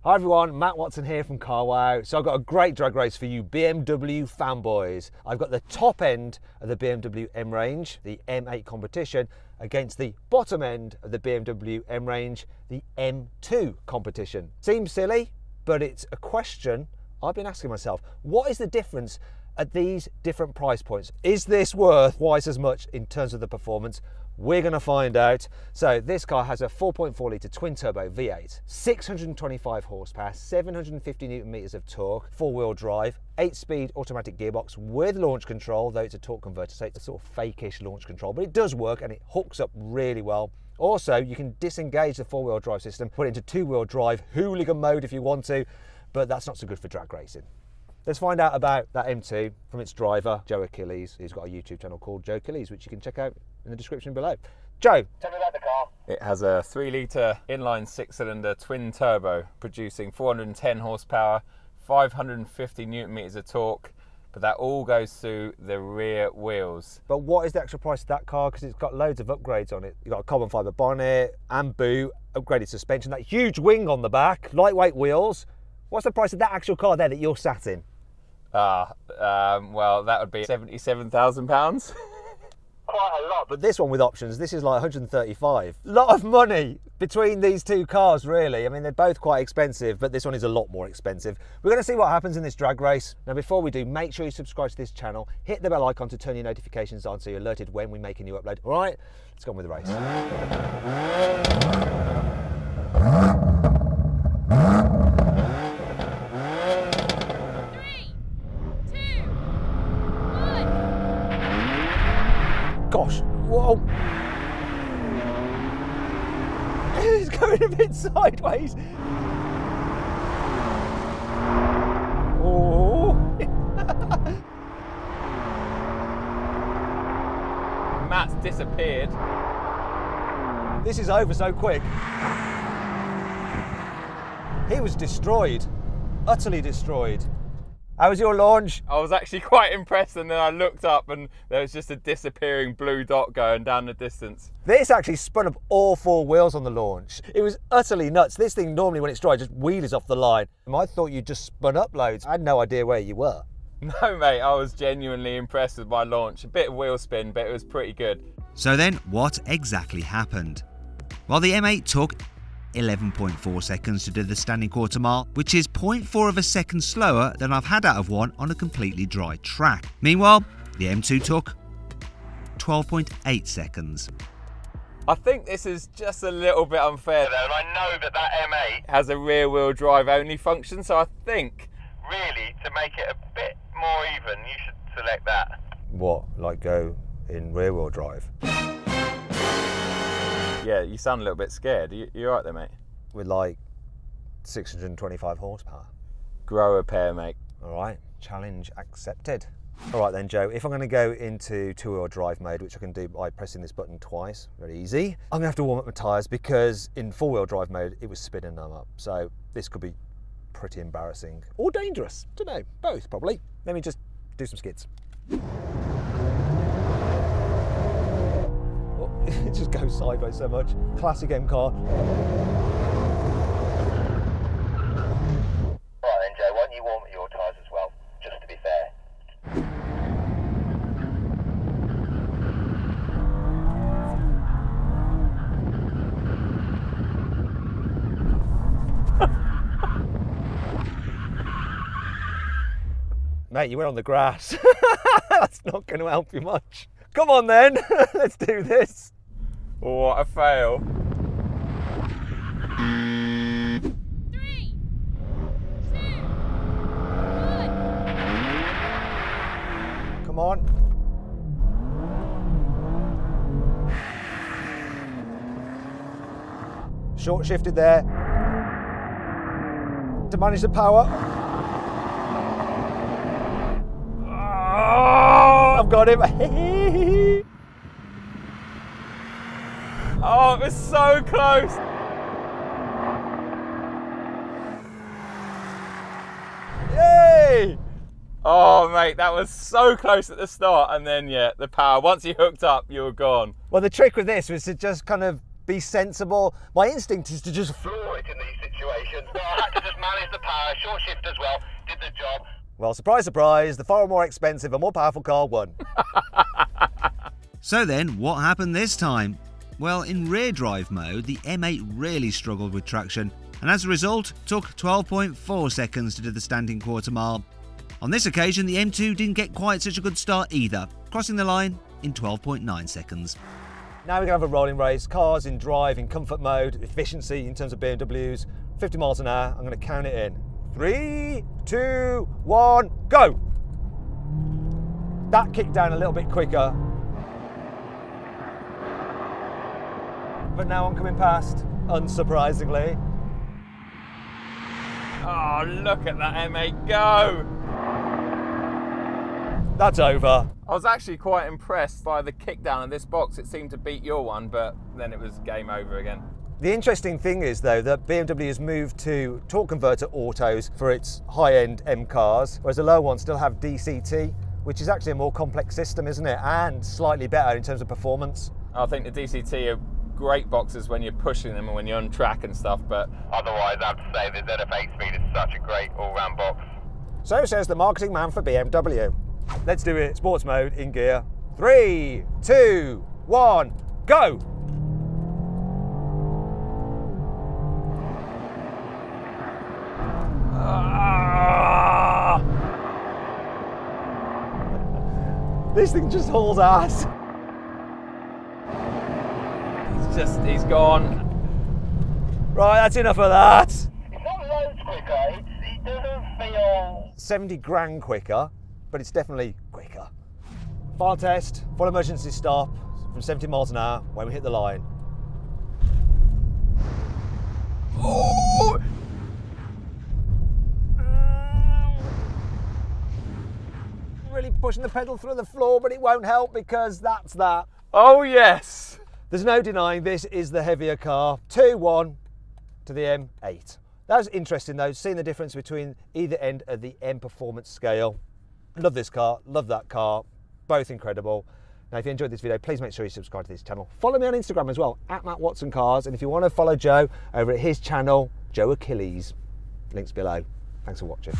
Hi everyone, Matt Watson here from Wow. So I've got a great drag race for you BMW fanboys. I've got the top end of the BMW M range, the M8 Competition, against the bottom end of the BMW M range, the M2 Competition. Seems silly, but it's a question I've been asking myself. What is the difference at these different price points? Is this worth twice as much in terms of the performance? We're going to find out. So this car has a 4.4 litre twin turbo V8, 625 horsepower, 750 Newton meters of torque, four-wheel drive, 8-speed automatic gearbox with launch control, though it's a torque converter, so it's a sort of fake-ish launch control, but it does work and it hooks up really well. Also, you can disengage the four-wheel drive system, put it into two-wheel drive, hooligan mode if you want to, but that's not so good for drag racing. Let's find out about that M2 from its driver, Joe Achilles, who's got a YouTube channel called Joe Achilles, which you can check out in the description below. Joe, tell me about the car. It has a 3-litre inline 6-cylinder twin turbo, producing 410 horsepower, 550 Newton meters of torque, but that all goes through the rear wheels. But what is the actual price of that car? Because it's got loads of upgrades on it. You've got a carbon fibre bonnet and boot, upgraded suspension, that huge wing on the back, lightweight wheels. What's the price of that actual car there that you're sat in? Well, that would be £77,000. Quite a lot, but this one with options, this is like 135. Lot of money between these two cars, really. I mean, they're both quite expensive, but this one is a lot more expensive. We're going to see what happens in this drag race. Now, before we do, make sure you subscribe to this channel, hit the bell icon to turn your notifications on so you're alerted when we make a new upload. All right, let's go on with the race. Gosh, whoa. It's going a bit sideways. Oh. Matt's disappeared. This is over so quick. He was destroyed, utterly destroyed. How was your launch? I was actually quite impressed, and then I looked up and there was just a disappearing blue dot going down the distance. This actually spun up all four wheels on the launch. It was utterly nuts. This thing normally when it's dry just wheelies off the line. I thought you just spun up loads. I had no idea where you were. No mate, I was genuinely impressed with my launch. A bit of wheel spin, but it was pretty good. So then what exactly happened? Well, the M8 took 11.4 seconds to do the standing quarter mile, which is 0.4 of a second slower than I've had out of one on a completely dry track. Meanwhile, the M2 took 12.8 seconds. I think this is just a little bit unfair though, and I know that that M8 has a rear wheel drive only function, so I think really to make it a bit more even, you should select that. What, like go in rear wheel drive? Yeah, you sound a little bit scared. You alright there, mate? With like 625 horsepower. Grow a pair, mate. All right, challenge accepted. All right then, Joe, if I'm gonna go into two-wheel drive mode, which I can do by pressing this button twice, very easy, I'm gonna have to warm up my tires because in four-wheel drive mode, it was spinning them up. So this could be pretty embarrassing or dangerous. Don't know, both probably. Let me just do some skids. It just goes sideways so much. Classic M car. Right then, Joe, why don't you warm up your tyres as well, just to be fair. Mate, you went on the grass. That's not going to help you much. Come on then, let's do this. What a fail. 3, 2, 1. Come on. Short shifted there. To manage the power. Oh, I've got him. Oh, it was so close. Yay! Oh, mate, that was so close at the start, and then, yeah, the power. Once you hooked up, you were gone. Well, the trick with this was to just kind of be sensible. My instinct is to just Floor it in these situations, but I had to just the power, short shift as well, did the job. Well, surprise, surprise, the far more expensive and more powerful car won. So then, what happened this time? Well, in rear drive mode, the M8 really struggled with traction, and as a result, took 12.4 seconds to do the standing quarter mile. On this occasion, the M2 didn't get quite such a good start either, crossing the line in 12.9 seconds. Now we're going to have a rolling race. Cars in drive, in comfort mode, efficiency in terms of BMWs, 50 miles an hour. I'm going to count it in. 3, 2, 1, go! That kicked down a little bit quicker. But now I'm coming past, unsurprisingly. Oh, look at that M8 go! That's over. I was actually quite impressed by the kickdown of this box. It seemed to beat your one, but then it was game over again. The interesting thing is, though, that BMW has moved to torque converter autos for its high-end M cars, whereas the lower ones still have DCT, which is actually a more complex system, isn't it? And slightly better in terms of performance. I think the DCT are great boxes when you're pushing them and when you're on track and stuff, but Otherwise, I have to say the ZF8 Speed is such a great all-round box. So says the marketing man for BMW. Let's do it, sports mode, in gear. 3, 2, 1, go! This thing just hauls ass. he's gone. Right, that's enough of that. It's not loads quicker, it doesn't feel... 70 grand quicker, but it's definitely quicker. Final test, full emergency stop from 70 miles an hour when we hit the line. Oh! Really pushing the pedal through the floor, but it won't help because that's that. Oh yes! There's no denying this is the heavier car. 2-1 to the M8. That was interesting though, seeing the difference between either end of the M performance scale. Love this car, love that car, both incredible. Now if you enjoyed this video, please make sure you subscribe to this channel. Follow me on Instagram as well, @MattWatsonCars, and if you want to follow Joe over at his channel, Joe Achilles, links below. Thanks for watching.